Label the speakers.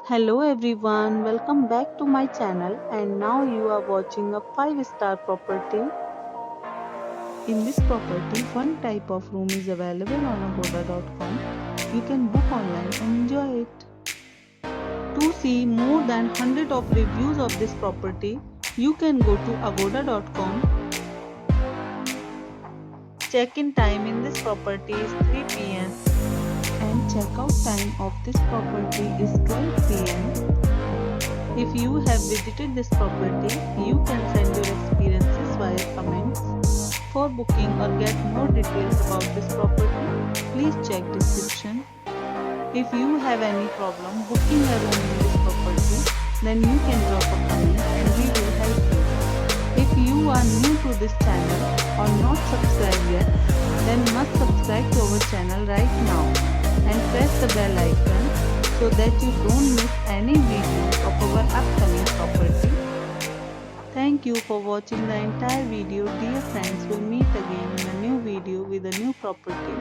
Speaker 1: Hello everyone, welcome back to my channel and now you are watching a 5-star property. In this property, one type of room is available on agoda.com. You can book online and enjoy it. To see more than 100 of reviews of this property, you can go to agoda.com. Check-in time in this property is 3 p.m. and check-out time of this property is 12 p.m. If you have visited this property, you can send your experiences via comments. For booking or get more details about this property, please check description. If you have any problem booking a room in this property, then you can drop a comment and we will help you. If you are new to this channel or not subscribed yet, then must subscribe to our channel right now and press the bell icon so that you don't miss any videos of our upcoming property. Thank you for watching the entire video. Dear friends, we'll meet again in a new video with a new property.